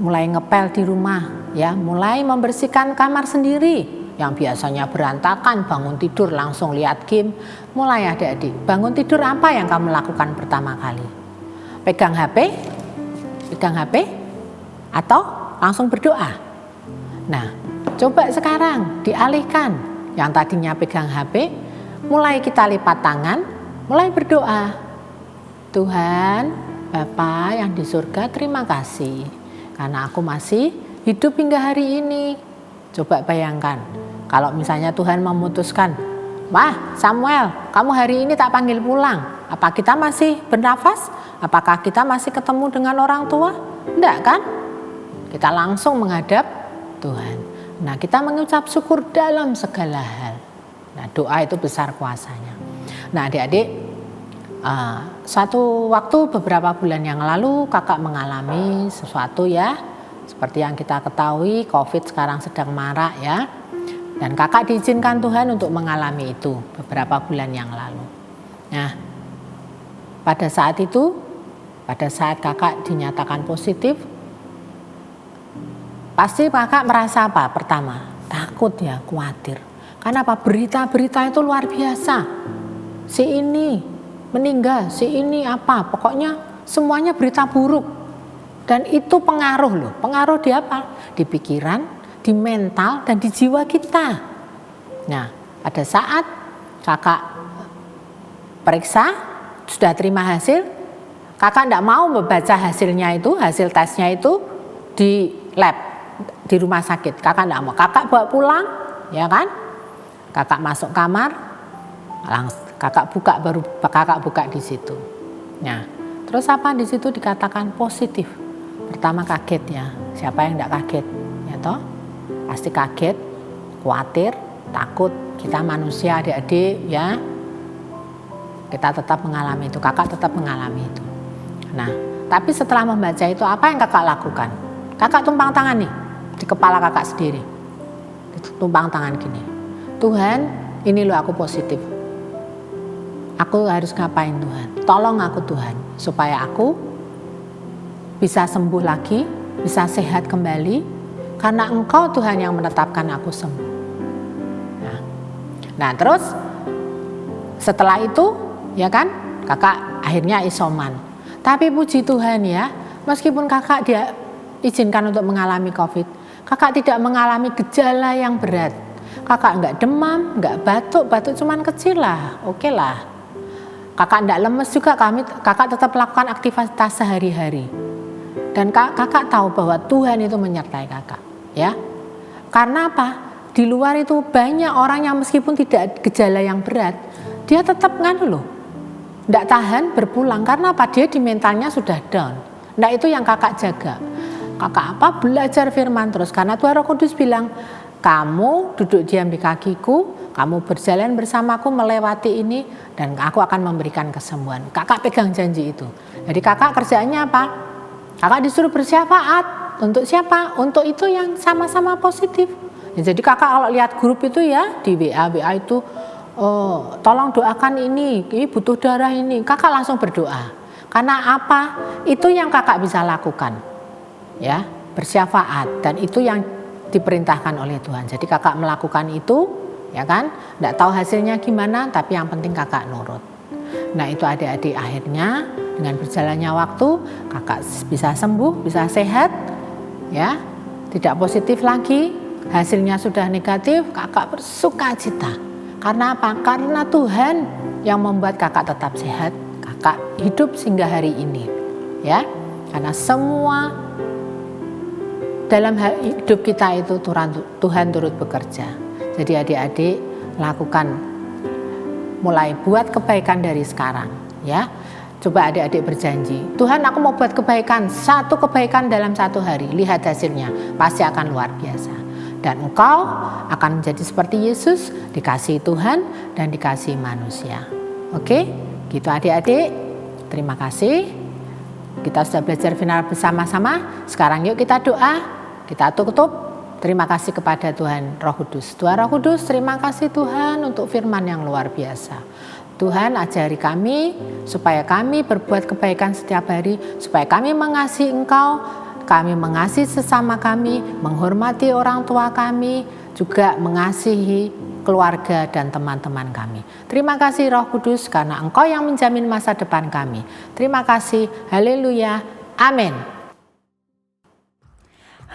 mulai ngepel di rumah, ya, mulai membersihkan kamar sendiri, yang biasanya berantakan, bangun tidur langsung lihat game. Mulai adik-adik, bangun tidur apa yang kamu lakukan pertama kali? Pegang HP? Pegang HP? Atau langsung berdoa? Nah, coba sekarang dialihkan. Yang tadinya pegang HP, mulai kita lipat tangan, mulai berdoa. Tuhan, Bapa yang di surga, terima kasih karena aku masih hidup hingga hari ini. Coba bayangkan, kalau misalnya Tuhan memutuskan, wah Samuel, kamu hari ini tak panggil pulang. Apa kita masih bernafas? Apakah kita masih ketemu dengan orang tua? Enggak kan? Kita langsung menghadap Tuhan. Nah, kita mengucap syukur dalam segala hal. Nah, doa itu besar kuasanya. Nah, adik-adik, suatu waktu beberapa bulan yang lalu kakak mengalami sesuatu ya. Seperti yang kita ketahui, COVID sekarang sedang marak ya. Dan kakak diizinkan Tuhan untuk mengalami itu beberapa bulan yang lalu. Nah, pada saat itu, pada saat kakak dinyatakan positif, pasti kakak merasa apa? Pertama, takut ya, khawatir. Karena apa? Berita-berita itu luar biasa. Si ini meninggal, si ini apa? Pokoknya semuanya berita buruk. Dan itu pengaruh loh. Pengaruh di apa? Di pikiran, di mental, dan di jiwa kita. Nah, pada saat kakak periksa, sudah terima hasil, kakak tidak mau membaca hasilnya itu, hasil tesnya itu di lab, di rumah sakit. Kakak tidak mau. Kakak bawa pulang, ya kan? Kakak masuk kamar, langsung kakak buka, baru kakak buka di situ. Nah, terus apa di situ dikatakan positif. Pertama kaget ya, siapa yang tidak kaget? Ya toh, pasti kaget, khawatir, takut. Kita manusia adik-adik ya, kita tetap mengalami itu, kakak tetap mengalami itu. Nah, tapi setelah membaca itu apa yang kakak lakukan? Kakak tumpang tangan nih, di kepala kakak sendiri. Tumpang tangan gini, Tuhan ini loh aku positif. Aku harus ngapain Tuhan? Tolong aku Tuhan, supaya aku bisa sembuh lagi, bisa sehat kembali, karena Engkau Tuhan yang menetapkan aku sembuh. Nah terus setelah itu ya kan kakak akhirnya isoman. Tapi puji Tuhan ya, meskipun kakak dia izinkan untuk mengalami COVID, kakak tidak mengalami gejala yang berat. Kakak enggak demam, enggak batuk cuman kecil lah, oke lah. Kakak enggak lemes juga, kakak tetap melakukan aktivitas sehari-hari. Dan kakak tahu bahwa Tuhan itu menyertai kakak, ya. Karena apa? Di luar itu banyak orang yang meskipun tidak gejala yang berat, dia tetap enggak tahan berpulang. Karena apa? Dia di mentalnya sudah down. Nah itu yang kakak jaga. Kakak apa? Belajar firman terus. Karena Tuhan Roh Kudus bilang, kamu duduk diam di kakiku, kamu berjalan bersamaku melewati ini, dan aku akan memberikan kesembuhan. Kakak pegang janji itu. Jadi kakak kerjaannya apa? Kakak disuruh bersyafaat. Untuk siapa? Untuk itu yang sama-sama positif. Ya, jadi kakak kalau lihat grup itu ya di WA itu, oh, tolong doakan ini butuh darah ini. Kakak langsung berdoa. Karena apa? Itu yang kakak bisa lakukan. Ya, bersyafaat, dan itu yang diperintahkan oleh Tuhan. Jadi kakak melakukan itu, ya kan? Nggak tahu hasilnya gimana, tapi yang penting kakak nurut. Nah itu adik-adik akhirnya dengan berjalannya waktu kakak bisa sembuh, bisa sehat, ya, tidak positif lagi, hasilnya sudah negatif, kakak bersuka cita. Karena apa? Karena Tuhan yang membuat kakak tetap sehat, kakak hidup sehingga hari ini, ya. Karena semua dalam hidup kita itu Tuhan turut bekerja. Jadi adik-adik lakukan, mulai buat kebaikan dari sekarang, ya. Coba adik-adik berjanji, Tuhan aku mau buat kebaikan, satu kebaikan dalam satu hari, lihat hasilnya, pasti akan luar biasa. Dan engkau akan menjadi seperti Yesus, dikasihi Tuhan dan dikasihi manusia. Oke, gitu adik-adik, terima kasih. Kita sudah belajar final bersama-sama, sekarang yuk kita doa, kita tutup. Terima kasih kepada Tuhan Roh Kudus. Tuhan Roh Kudus, terima kasih Tuhan untuk firman yang luar biasa. Tuhan ajari kami supaya kami berbuat kebaikan setiap hari, supaya kami mengasihi Engkau, kami mengasihi sesama kami, menghormati orang tua kami, juga mengasihi keluarga dan teman-teman kami. Terima kasih Roh Kudus karena Engkau yang menjamin masa depan kami. Terima kasih, haleluya, amin.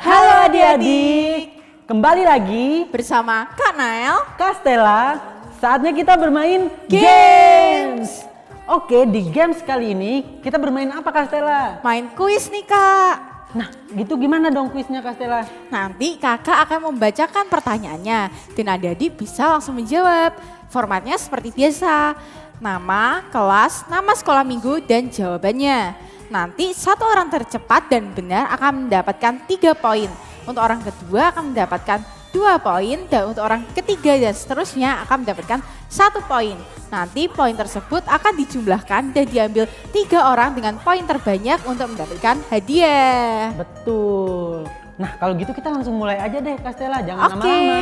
Halo adik-adik, kembali lagi Bersama Kak Nael. Kak Stella, saatnya kita bermain games. Oke, di games kali ini kita bermain apa Kak Stella? Main kuis nih Kak. Nah, gitu gimana dong kuisnya Kak Stella? Nanti kakak akan membacakan pertanyaannya dan adik-adik bisa langsung menjawab. Formatnya seperti biasa, nama, kelas, nama sekolah minggu dan jawabannya. Nanti satu orang tercepat dan benar akan mendapatkan 3 poin. Untuk orang kedua akan mendapatkan 2 poin dan untuk orang ketiga dan seterusnya akan mendapatkan 1 poin. Nanti poin tersebut akan dijumlahkan dan diambil 3 orang dengan poin terbanyak untuk mendapatkan hadiah. Betul. Nah, kalau gitu kita langsung mulai aja deh Kak Stella, jangan Oke. lama-lama.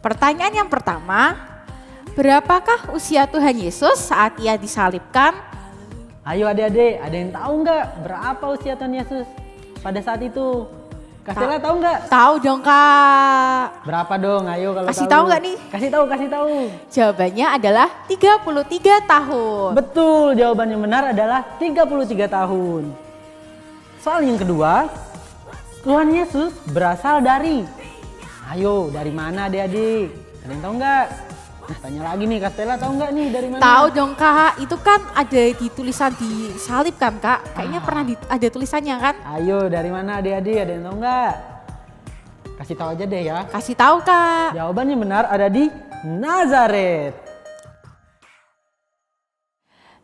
Pertanyaan yang pertama, berapakah usia Tuhan Yesus saat ia disalibkan? Ayo adik-adik, ada yang tahu nggak berapa usia Tuhan Yesus pada saat itu? Kak Stella tahu nggak? Tahu dong Kak. Berapa dong? Ayo kalau Kasih tahu nggak nih? Kasih tahu. Jawabannya adalah 33 tahun. Betul, jawaban yang benar adalah 33 tahun. Soal yang kedua, Tuhan Yesus berasal dari. Ayo, dari mana adik-adik? Ada yang tahu nggak? Nah, tanya lagi nih, Kak Stella tahu nggak nih dari mana? Tahu dong Kak, itu kan ada di tulisan di salib kan Kak? Kayaknya pernah ada tulisannya kan? Ayo, dari mana adik-adik? Ada yang tahu nggak? Kasih tahu aja deh ya. Kasih tahu Kak. Jawabannya benar ada di Nazaret.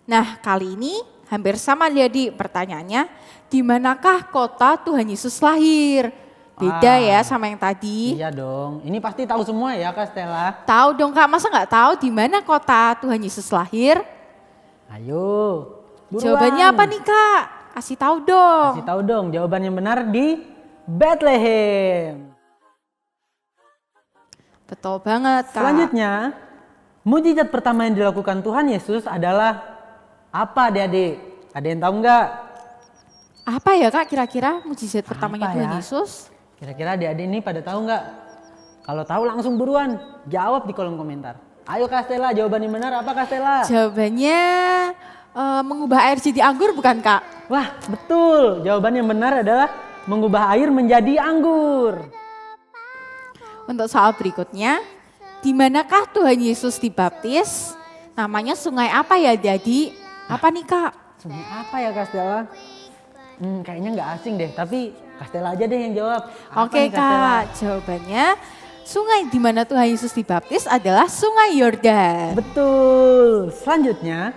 Nah kali ini hampir sama jadi pertanyaannya, di manakah kota Tuhan Yesus lahir? Beda ya sama yang tadi. Iya dong, ini pasti tahu semua ya Kak Stella. Tahu dong Kak, masa nggak tahu di mana kota Tuhan Yesus lahir? Ayo, buruan. Jawabannya apa nih Kak? Kasih tahu dong. Kasih tahu dong, jawaban yang benar di Bethlehem. Betul banget Kak. Selanjutnya, mujizat pertama yang dilakukan Tuhan Yesus adalah apa adik-adik? Ada yang tahu nggak? Apa ya Kak kira-kira mujizat pertamanya Apa Tuhan ya? Yesus? Kira-kira adik-adik ini pada tahu nggak? Kalau tahu langsung buruan, jawab di kolom komentar. Ayo Kak Stella, jawaban yang benar apa Kak Stella? Jawabannya mengubah air jadi anggur bukan Kak? Wah, betul. Jawaban yang benar adalah mengubah air menjadi anggur. Untuk soal berikutnya, di manakah Tuhan Yesus dibaptis? Namanya sungai apa ya Jadi? Apa nih Kak? Sungai apa ya Kak Stella? Kayaknya nggak asing deh, tapi Kak Stella aja deh yang jawab. Apa Oke nih, Stella? Kak, jawabannya sungai di mana Tuhan Yesus dibaptis adalah Sungai Yordan. Betul. Selanjutnya,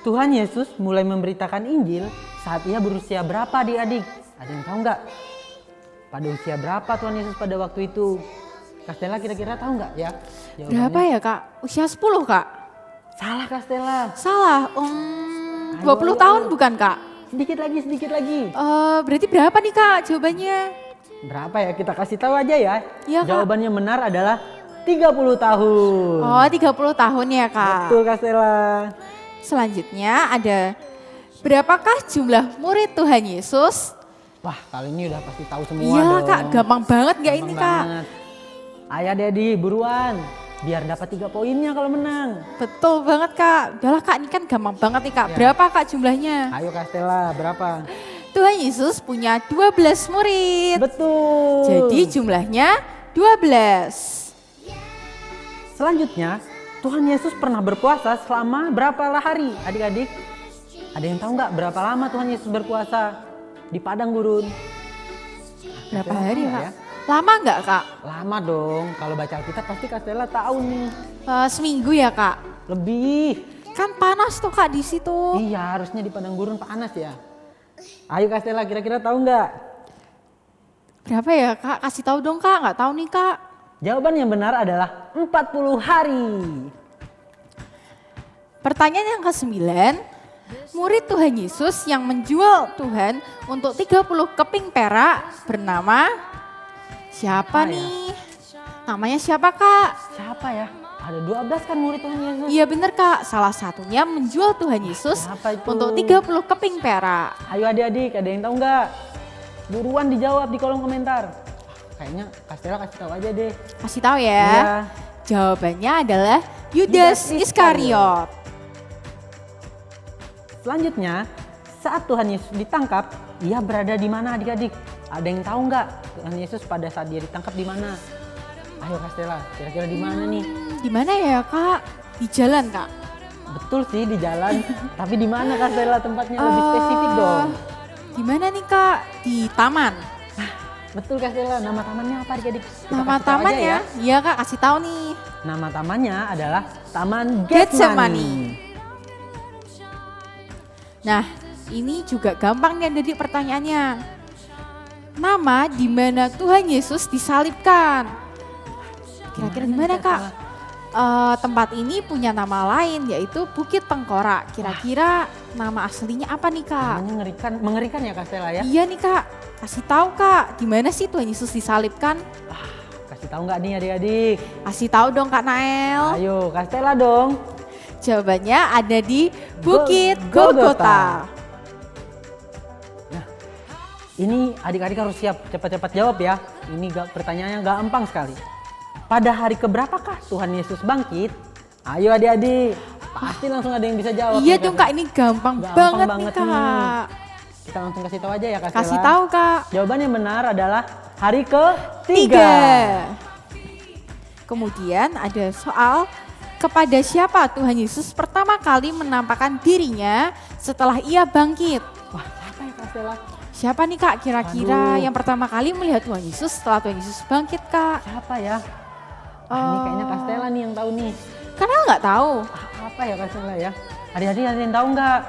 Tuhan Yesus mulai memberitakan Injil saat ia berusia berapa adik-adik? Ada yang tahu nggak? Pada usia berapa Tuhan Yesus pada waktu itu? Kak Stella kira-kira tahu nggak ya? Jawabannya? Berapa ya Kak? Usia 10 Kak? Salah Kak Stella. Salah, 20 Ayo, tahun ayo. bukan Kak? Sedikit lagi. Berarti berapa nih Kak jawabannya? Berapa ya? Kita kasih tahu aja ya. Iya, Kak. Jawabannya benar adalah 30 tahun. Oh 30 tahun ya Kak. Betul Kak Stella. Selanjutnya ada berapakah jumlah murid Tuhan Yesus? Wah, kali ini udah pasti tahu semua Iya dong. Kak, gampang banget gak ini Gampang Kak? banget. Ayah Dedi, buruan. Biar dapat 3 poinnya kalau menang. Betul banget Kak. Udahlah Kak, ini kan gampang banget nih Kak. Ya. Berapa Kak jumlahnya? Ayo Kak Stella, berapa? Tuhan Yesus punya 12 murid. Betul. Jadi jumlahnya 12. Selanjutnya, Tuhan Yesus pernah berpuasa selama berapa hari adik-adik? Ada yang tahu nggak berapa lama Tuhan Yesus berpuasa di padang gurun? Berapa Ada yang hari tahu nggak Kak? Lama nggak Kak? Lama dong. Kalau baca Alkitab pasti Kak Stella tahu nih. Seminggu ya Kak? Lebih. Kan panas tuh Kak di situ. Iya, harusnya di padang gurun panas ya. Ayo Kak Stella, kira-kira tahu nggak? Berapa ya Kak? Kasih tahu dong Kak, nggak tahu nih Kak. Jawaban yang benar adalah 40 hari. Pertanyaan yang ke-9, murid Tuhan Yesus yang menjual Tuhan untuk 30 keping perak bernama siapa Siapa ya? nih? Namanya siapa Kak? Siapa ya? Ada 12 kan murid Tuhan Yesus? Iya bener Kak, salah satunya menjual Tuhan Yesus Siapa itu? untuk 30 keping perak. Ayo adik-adik, ada yang tahu nggak? Buruan dijawab di kolom komentar. Kayaknya Castella kasih tahu aja deh. Kasih tahu ya. Iya. Jawabannya adalah Yudas Iskariot. Selanjutnya, saat Tuhan Yesus ditangkap, ia berada di mana adik-adik? Ada yang tahu nggak Tuhan Yesus pada saat dia ditangkap di mana? Ayo Castella, kira-kira di mana nih? Di mana ya Kak? Di jalan Kak? Betul sih di jalan, tapi di mana Castella tempatnya lebih spesifik dong? Di mana nih Kak? Di taman. Betul Castella, nama tamannya apa adik-adik? Kita Nama kasih tahu taman aja ya? Iya Kak, kasih tahu nih. Nama tamannya adalah Taman Getsemani. Getsemani. Nah, ini juga gampang nih jadi pertanyaannya. Nama di mana Tuhan Yesus disalibkan? Kira-kira di mana Kak? Tempat ini punya nama lain yaitu Bukit Tengkorak. Kira-kira nama aslinya apa nih Kak? Namanya mengerikan ya Castella ya? Iya nih Kak, kasih tahu Kak, di mana sih Tuhan Yesus disalibkan? Kasih tahu nggak nih adik-adik? Kasih tahu dong Kak Nael. Ayo Castella dong. Jawabannya ada di Bukit Golgota. Golgota. Ini adik-adik harus siap cepat-cepat jawab ya. Ini pertanyaannya gampang sekali. Pada hari keberapakah Tuhan Yesus bangkit? Ayo adik-adik, pasti langsung ada yang bisa jawab. Iya nih, dong Kak, ini gampang banget nih Kak. Kita langsung kasih tahu aja ya Kak Kasih Stella. tahu Kak. Jawaban yang benar adalah hari ke-3. 3. Kemudian ada soal, kepada siapa Tuhan Yesus pertama kali menampakkan dirinya setelah ia bangkit? Wah, siapa ya Kak Stella? Siapa nih Kak kira-kira Aduh. yang pertama kali melihat Tuhan Yesus setelah Tuhan Yesus bangkit Kak? Siapa ya? Ini kayaknya Kak Stella nih yang tahu nih. Karena nggak tahu. Apa ya Kak Stella ya? Adik-adik ada yang tahu nggak?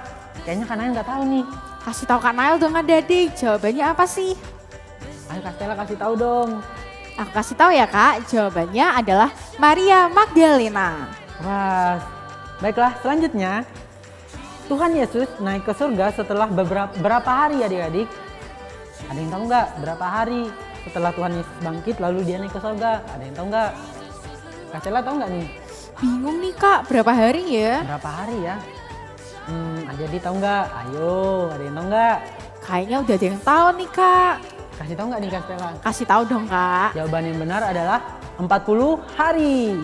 Kayaknya Kak Nael nggak tahu nih. Kasih tahu Kak Nael dong adik, jawabannya apa sih? Ayo Kak Stella kasih tahu dong. Aku kasih tahu ya Kak, jawabannya adalah Maria Magdalena. Wah, baiklah selanjutnya. Tuhan Yesus naik ke surga setelah berapa hari adik-adik? Ada yang tahu nggak berapa hari setelah Tuhan Yesus bangkit lalu dia naik ke surga? Ada yang tahu nggak? Kak Stella tahu nggak nih? Bingung nih Kak, berapa hari ya? Berapa hari ya? Adik-adik tahu nggak? Ayo, ada yang tahu nggak? Kayaknya udah ada yang tahu nih Kak. Kasih tahu nggak nih Kak Stella? Kasih tahu dong Kak. Jawaban yang benar adalah 40 hari.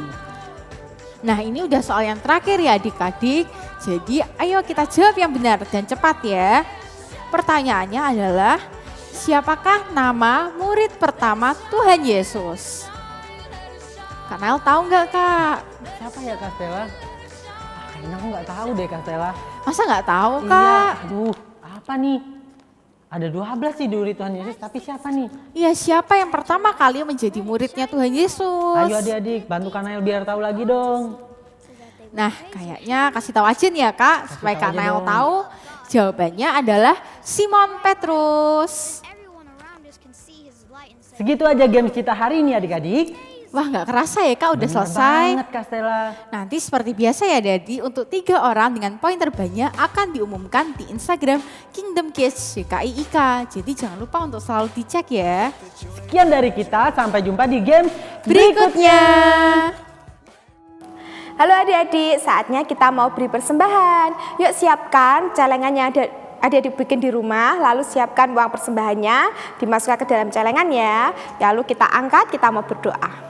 Nah ini udah soal yang terakhir ya adik-adik. Jadi ayo kita jawab yang benar dan cepat ya. Pertanyaannya adalah, siapakah nama murid pertama Tuhan Yesus? Kak Nael tahu nggak Kak? Siapa ya Kak Stella? Kayaknya aku nggak tahu deh Kak Stella. Masa nggak tahu Iya, Kak? aduh apa nih? Ada 12 sih murid Tuhan Yesus, tapi siapa nih? Iya siapa yang pertama kali menjadi muridnya Tuhan Yesus? Ayo adik-adik, bantu Kak Nael biar tahu lagi dong. Nah kayaknya kasih tahu aja nih ya Kak, supaya tahu Kak aja Nael dong. tahu. Jawabannya adalah Simon Petrus. Segitu aja games kita hari ini adik-adik. Wah nggak kerasa ya Kak udah Bener selesai. banget Kak Stella. Nanti seperti biasa ya Daddy, untuk 3 orang dengan poin terbanyak akan diumumkan di Instagram Kingdom Kids JKIIK. Jadi jangan lupa untuk selalu dicek ya. Sekian dari kita, sampai jumpa di games Berikutnya. Halo adik-adik, saatnya kita mau beri persembahan. Yuk siapkan celengan yang adik-adik bikin di rumah, lalu siapkan uang persembahannya, dimasukkan ke dalam celengan ya. Lalu kita angkat, kita mau berdoa.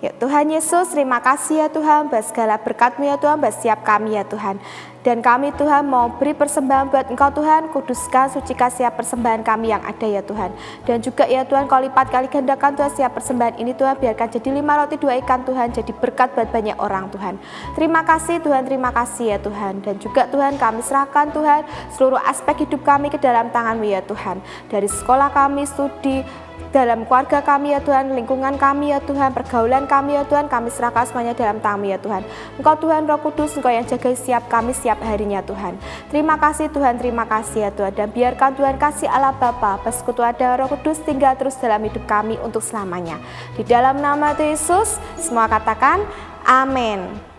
Ya Tuhan Yesus, terima kasih ya Tuhan buat segala berkat-Mu ya Tuhan, buat setiap kami ya Tuhan. Dan kami Tuhan mau beri persembahan buat Engkau Tuhan, kuduskan, sucikan setiap persembahan kami yang ada ya Tuhan. Dan juga ya Tuhan, Kau lipat kali gandakan Tuhan setiap persembahan ini Tuhan, biarkan jadi 5 roti 2 ikan Tuhan, jadi berkat buat banyak orang Tuhan. Terima kasih Tuhan, terima kasih ya Tuhan. Dan juga Tuhan kami serahkan Tuhan seluruh aspek hidup kami ke dalam tangan-Mu ya Tuhan. Dari sekolah kami, studi, dalam keluarga kami ya Tuhan, lingkungan kami ya Tuhan, pergaulan kami ya Tuhan, kami serahkan semuanya dalam tangan-Mu ya Tuhan. Engkau Tuhan Roh Kudus, Engkau yang jaga setiap kami setiap harinya Tuhan. Terima kasih Tuhan, terima kasih ya Tuhan. Dan biarkan Tuhan kasih Allah Bapa, persekutuan dan Roh Kudus tinggal terus dalam hidup kami untuk selamanya. Di dalam nama Tuhan Yesus, semua katakan amin.